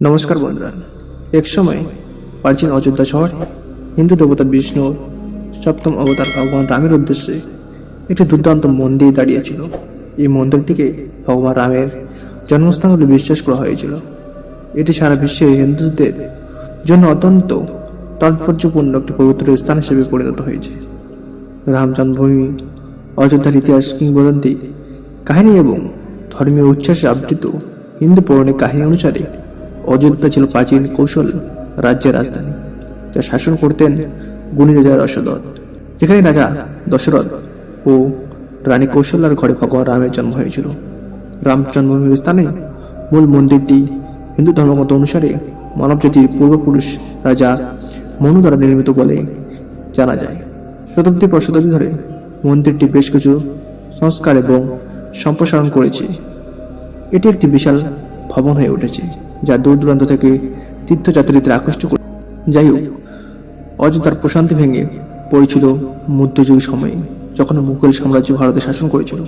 নমস্কার বন্ধুরা। এক সময় প্রাচীন অযোধ্যা শহরে হিন্দু দেবতা বিষ্ণুর সপ্তম অবতার ভগবান রামের উদ্দেশ্যে একটি দুর্দান্ত মন্দির দাঁড়িয়েছিল। এই মন্দিরটিকে ভগবান রামের জন্মস্থান বলে বিশ্বাস করা হয়েছিল। এটি সারা বিশ্বের হিন্দুদের জন্য অত্যন্ত তাৎপর্যপূর্ণ একটি পবিত্র স্থান হিসেবে পরিণত হয়েছে। রাম জন্মভূমি, অযোধ্যার ইতিহাস, কিংবদন্তি কাহিনী এবং ধর্মীয় উচ্ছ্বাসে আবৃত হিন্দু পৌরাণিক কাহিনী অনুসারে অযোধ্যা ছিল প্রাচীন কৌশল রাজ্যের রাজধানী, যা শাসন করতেন গুণী রাজা দশরথ। যেখানে রাজা দশরথ ও রানী কৌশল্যার ঘরে ভগবান রামের জন্ম হয়েছিল। রাম জন্মভূমির স্থানে মূল মন্দিরটি হিন্দু ধর্মমত অনুসারে মানবজাতির পূর্বপুরুষ রাজা মনু দ্বারা নির্মিত বলে জানা যায়। শতাব্দী পর শতাব্দী ধরে মন্দিরটি বেশ কিছু সংস্কার এবং সম্প্রসারণ করেছে। এটি একটি বিশাল ভবন হয়ে উঠেছে, যা দূর দূরান্ত থেকে তীর্থযাত্রীদের আকৃষ্ট করে। যাই হোক, অযোধ্যার প্রশান্তি ভেঙে পড়েছিল মধ্যযুগ সময়ে, যখন মুঘল সাম্রাজ্য ভারতে শাসন করেছিল।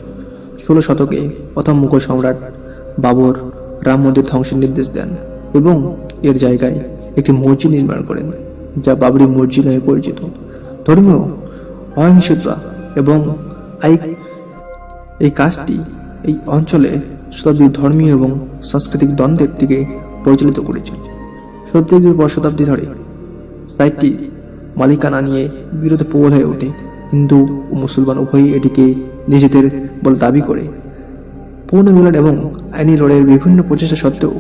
16 শতকে প্রথম মুঘল সম্রাট বাবর রাম মন্দির ধ্বংসের নির্দেশ দেন এবং এর জায়গায় একটি মসজিদ নির্মাণ করেন, যা বাবরি মসজিদ নামে পরিচিত। ধর্মীয় অহিংসতা এবং এই কাজটি এই অঞ্চলে শতাব্দীর ধর্মীয় এবং সাংস্কৃতিক দ্বন্দ্বের দিকে পরিচালিত করেছিল। শতাব্দীর পর শতাব্দী ধরে সাইটটি মালিকানা নিয়ে বিরোধ প্রবল হয়ে ওঠে। হিন্দু ও মুসলমান উভয়ই এটিকে নিজেদের বলে দাবি করে। পুনর্মিলন এবং আইনি লড়াইয়ের বিভিন্ন প্রচেষ্টা সত্ত্বেও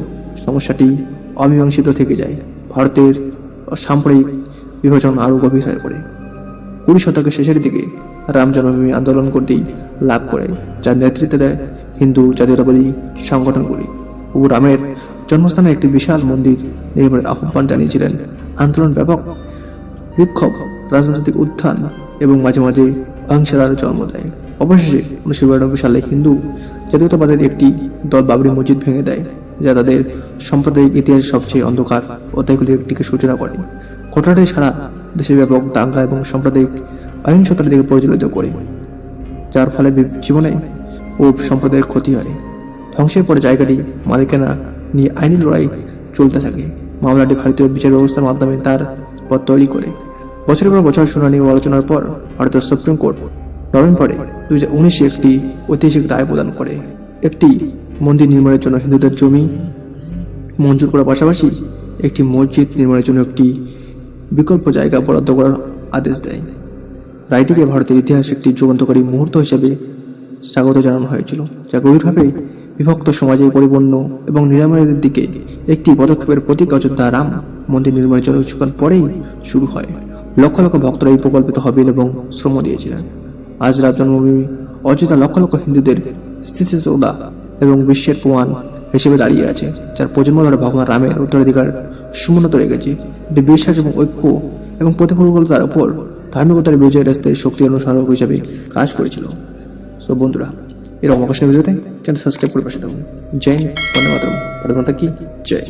সমস্যাটি অমীমাংসিত থেকে যায়। ভারতের সাম্প্রদায়িক বিভাজন আরও গভীর হয়ে পড়ে। 20 শতকের শেষের দিকে রাম জন্মভূমি আন্দোলন করতেই লাভ করে, যার নেতৃত্ব দেয় হিন্দু জাতীয়তাবাদী সংগঠনগুলি ও রামের জন্মস্থানে একটি বিশাল মন্দির নির্মাণের আহ্বান জানিয়েছিলেন। আন্দোলন ব্যাপক বিক্ষোভ, রাজনৈতিক উত্থান এবং মাঝে মাঝে অহিংসার জন্ম দেয়। অবশেষে 1992 সালে হিন্দু জাতীয়তাবাদের একটি দল বাবরি মসজিদ ভেঙে দেয়, যা তাদের সাম্প্রদায়িক ইতিহাসের সবচেয়ে অন্ধকার অধ্যায়গুলির একটিকে সূচনা করে। ঘটনাটি সারা দেশে ব্যাপক দাঙ্গা এবং সাম্প্রদায়িক অহিংসতার দিকে পরিচালিত করে, যার ফলে জীবনে ও সম্প্রদায়ের ক্ষতি হয়। ধ্বংসের পরে জায়গাটি মালিকানা নিয়ে আইনি লড়াই চলতে থাকে। মামলাটি ভারতীয় বিচার ব্যবস্থার মাধ্যমে তার পথ তৈরি করে। বছরের পর বছর শুনানি ও আলোচনার পর ভারতের সুপ্রিম কোর্ট নভেম্বরে 2019 একটি ঐতিহাসিক রায় প্রদান করে। একটি মন্দির নির্মাণের জন্য হিন্দুদের জমি মঞ্জুর করার পাশাপাশি একটি মসজিদ নির্মাণের জন্য একটি বিকল্প জায়গা বরাদ্দ করার আদেশ দেয়। রায়টিকে ভারতের ইতিহাসে একটি যুগান্তকারী মুহূর্ত হিসেবে স্বাগত জানানো হয়েছিল, যা গভীরভাবে বিভক্ত সমাজে পরিপূর্ণ এবং নিরাময়ের দিকে একটি পদক্ষেপের প্রতীক। অযোধ্যা রাম মন্দির নির্মাণের জন্য কিছুক্ষণ পরেই শুরু হয়। লক্ষ লক্ষ ভক্তরা এই প্রকল্পে তহবিল এবং শ্রম দিয়েছিলেন। আজ রাম জন্মভূমি অযোধ্যা লক্ষ লক্ষ হিন্দুদের স্থিতিশীলতা এবং বিশ্বের প্রমাণ হিসেবে দাঁড়িয়ে আছে, যার প্রজন্ম ধরে ভগবান রামের উত্তরাধিকার সমুন্নত রেখেছে। এটি বিশ্বাস এবং ঐক্য এবং প্রতিকূলতার উপর ধার্মিকতার বিজয়ের রাস্তায় শক্তি অনুসরণ হিসেবে কাজ করেছিল। সো বন্ধুরা, এরকম আকর্ষণীয় ভিডিওতে চ্যানেল সাবস্ক্রাইব করে পাশে থাকুন। জয় হিন্দ, বন্দে মাতরম, ভারত মাতা কি জয়।